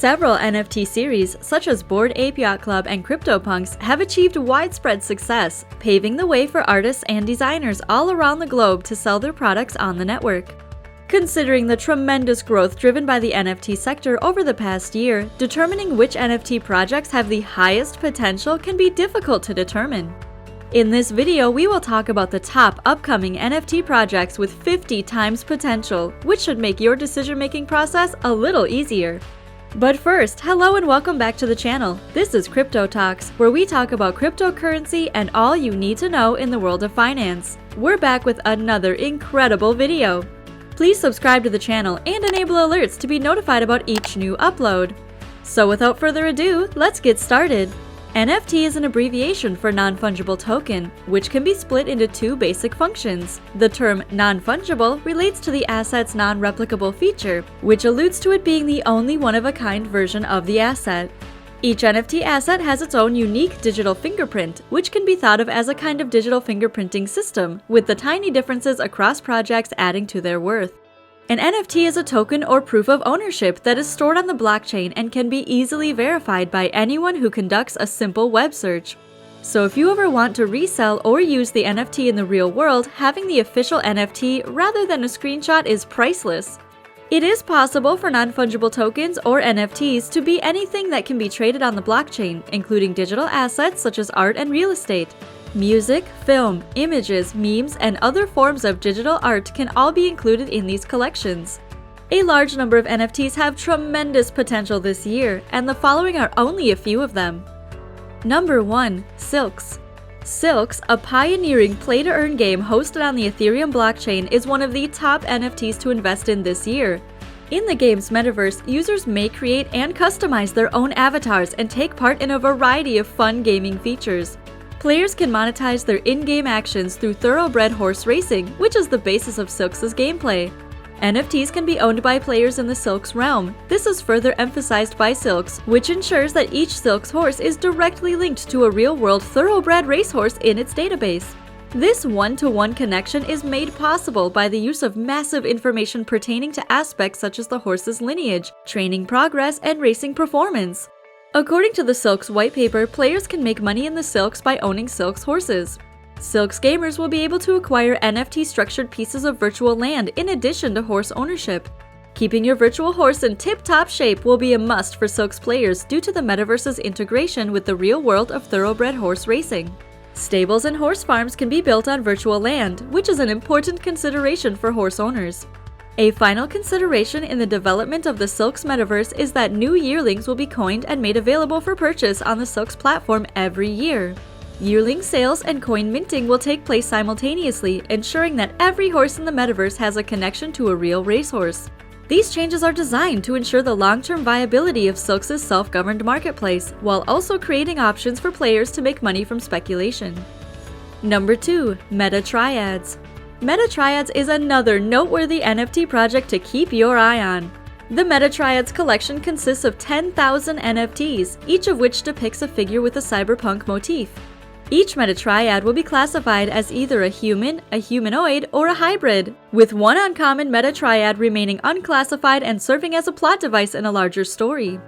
Several NFT series, such as Bored Ape Yacht Club and CryptoPunks, have achieved widespread success, paving the way for artists and designers all around the globe to sell their products on the network. Considering the tremendous growth driven by the NFT sector over the past year, determining which NFT projects have the highest potential can be difficult to determine. In this video, we will talk about the top upcoming NFT projects with 50 times potential, which should make your decision-making process a little easier. But first, hello and welcome back to the channel. This is Crypto Talks, where we talk about cryptocurrency and all you need to know in the world of finance. We're back with another incredible video. Please subscribe to the channel and enable alerts to be notified about each new upload. So without further ado, let's get started. NFT is an abbreviation for non-fungible token, which can be split into two basic functions. The term non-fungible relates to the asset's non-replicable feature, which alludes to it being the only one-of-a-kind version of the asset. Each NFT asset has its own unique digital fingerprint, which can be thought of as a kind of digital fingerprinting system, with the tiny differences across projects adding to their worth. An NFT is a token or proof of ownership that is stored on the blockchain and can be easily verified by anyone who conducts a simple web search. So if you ever want to resell or use the NFT in the real world, having the official NFT rather than a screenshot is priceless. It is possible for non-fungible tokens or NFTs to be anything that can be traded on the blockchain, including digital assets such as art and real estate. Music, film, images, memes, and other forms of digital art can all be included in these collections. A large number of NFTs have tremendous potential this year, and the following are only a few of them. Number 1. Silks. Silks, a pioneering play-to-earn game hosted on the Ethereum blockchain, is one of the top NFTs to invest in this year. In the game's metaverse, users may create and customize their own avatars and take part in a variety of fun gaming features. Players can monetize their in-game actions through thoroughbred horse racing, which is the basis of Silks' gameplay. NFTs can be owned by players in the Silks realm. This is further emphasized by Silks, which ensures that each Silks horse is directly linked to a real-world thoroughbred racehorse in its database. This one-to-one connection is made possible by the use of massive information pertaining to aspects such as the horse's lineage, training progress, and racing performance. According to the Silks white paper, players can make money in the Silks by owning Silks horses. Silks gamers will be able to acquire NFT-structured pieces of virtual land in addition to horse ownership. Keeping your virtual horse in tip-top shape will be a must for Silks players due to the metaverse's integration with the real world of thoroughbred horse racing. Stables and horse farms can be built on virtual land, which is an important consideration for horse owners. A final consideration in the development of the Silks metaverse is that new yearlings will be coined and made available for purchase on the Silks platform every year. Yearling sales and coin minting will take place simultaneously, ensuring that every horse in the metaverse has a connection to a real racehorse. These changes are designed to ensure the long-term viability of Silks' self-governed marketplace, while also creating options for players to make money from speculation. Number 2. Meta Triads. Meta Triads is another noteworthy NFT project to keep your eye on. The Meta Triads collection consists of 10,000 NFTs, each of which depicts a figure with a cyberpunk motif. Each Meta Triad will be classified as either a human, a humanoid, or a hybrid, with one uncommon Meta Triad remaining unclassified and serving as a plot device in a larger story.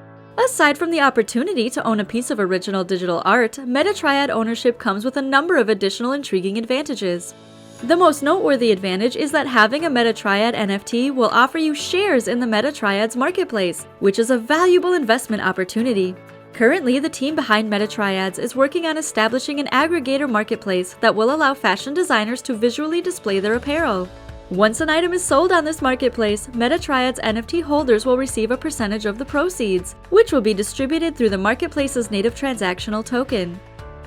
Aside from the opportunity to own a piece of original digital art, Meta Triad ownership comes with a number of additional intriguing advantages. The most noteworthy advantage is that having a Meta Triad NFT will offer you shares in the Meta Triads marketplace, which is a valuable investment opportunity. Currently, the team behind Meta Triads is working on establishing an aggregator marketplace that will allow fashion designers to visually display their apparel. Once an item is sold on this marketplace, Meta Triads NFT holders will receive a percentage of the proceeds, which will be distributed through the marketplace's native transactional token.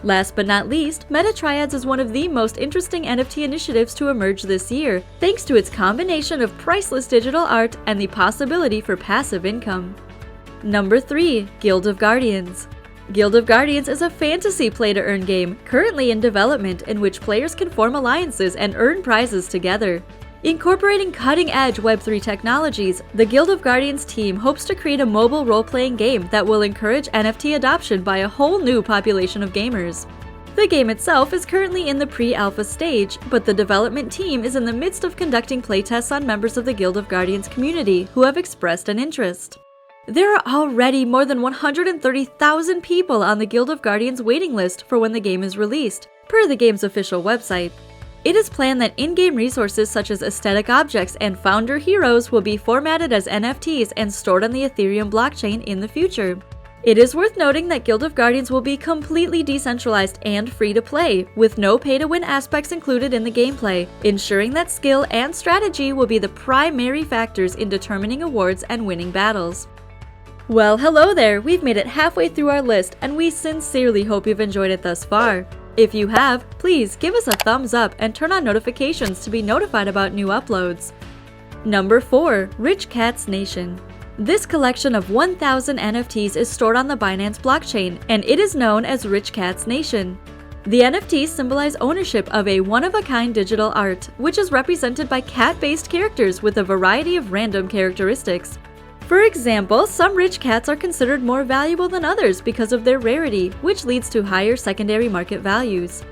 Last but not least, Meta Triads is one of the most interesting NFT initiatives to emerge this year, thanks to its combination of priceless digital art and the possibility for passive income. Number 3. Guild of Guardians. Guild of Guardians is a fantasy play-to-earn game currently in development in which players can form alliances and earn prizes together. Incorporating cutting-edge Web3 technologies, the Guild of Guardians team hopes to create a mobile role-playing game that will encourage NFT adoption by a whole new population of gamers. The game itself is currently in the pre-alpha stage, but the development team is in the midst of conducting playtests on members of the Guild of Guardians community who have expressed an interest. There are already more than 130,000 people on the Guild of Guardians waiting list for when the game is released, per the game's official website. It is planned that in-game resources such as aesthetic objects and founder heroes will be formatted as NFTs and stored on the Ethereum blockchain in the future. It is worth noting that Guild of Guardians will be completely decentralized and free to play, with no pay-to-win aspects included in the gameplay, ensuring that skill and strategy will be the primary factors in determining awards and winning battles. Well, hello there! We've made it halfway through our list, and we sincerely hope you've enjoyed it thus far. If you have, please give us a thumbs up and turn on notifications to be notified about new uploads. Number 4. Rich Cats Nation. This collection of 1,000 NFTs is stored on the Binance blockchain, and it is known as Rich Cats Nation. The NFTs symbolize ownership of a one-of-a-kind digital art, which is represented by cat-based characters with a variety of random characteristics. For example, some rich cats are considered more valuable than others because of their rarity, which leads to higher secondary market values.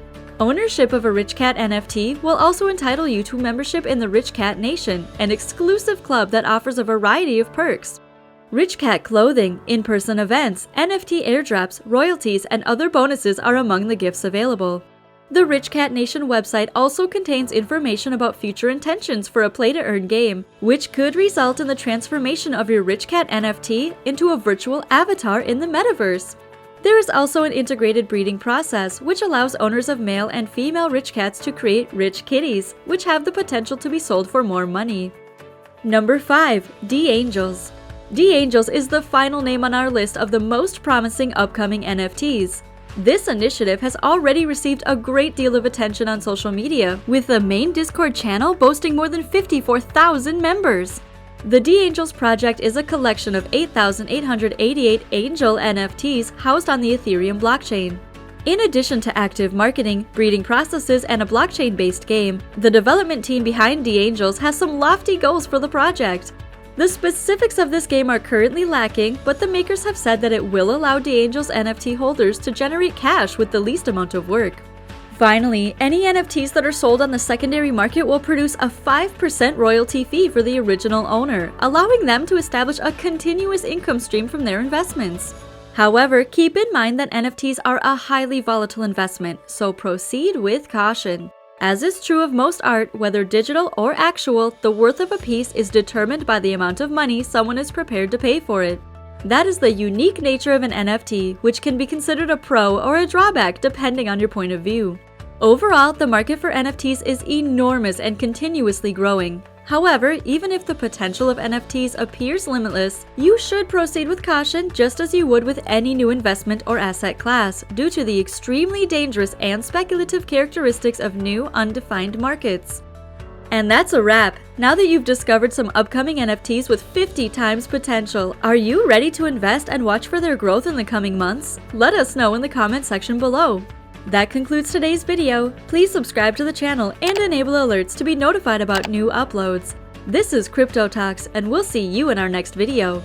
Ownership of a Rich Cat NFT will also entitle you to membership in the Rich Cat Nation, an exclusive club that offers a variety of perks. Rich Cat clothing, in-person events, NFT airdrops, royalties, and other bonuses are among the gifts available. The Rich Cat Nation website also contains information about future intentions for a play-to-earn game, which could result in the transformation of your Rich Cat NFT into a virtual avatar in the metaverse. There is also an integrated breeding process, which allows owners of male and female rich cats to create rich kitties, which have the potential to be sold for more money. Number 5. DeAngels. DeAngels is the final name on our list of the most promising upcoming NFTs. This initiative has already received a great deal of attention on social media, with the main Discord channel boasting more than 54,000 members. The DeAngels project is a collection of 8,888 Angel NFTs housed on the Ethereum blockchain. In addition to active marketing, breeding processes, and a blockchain-based game, the development team behind DeAngels has some lofty goals for the project. The specifics of this game are currently lacking, but the makers have said that it will allow DeAngels NFT holders to generate cash with the least amount of work. Finally, any NFTs that are sold on the secondary market will produce a 5% royalty fee for the original owner, allowing them to establish a continuous income stream from their investments. However, keep in mind that NFTs are a highly volatile investment, so proceed with caution. As is true of most art, whether digital or actual, the worth of a piece is determined by the amount of money someone is prepared to pay for it. That is the unique nature of an NFT, which can be considered a pro or a drawback depending on your point of view. Overall, the market for NFTs is enormous and continuously growing. However, even if the potential of NFTs appears limitless, you should proceed with caution just as you would with any new investment or asset class, due to the extremely dangerous and speculative characteristics of new, undefined markets. And that's a wrap. Now that you've discovered some upcoming NFTs with 50 times potential, are you ready to invest and watch for their growth in the coming months? Let us know in the comment section below. That concludes today's video. Please subscribe to the channel and enable alerts to be notified about new uploads. This is Crypto Talks, and we'll see you in our next video.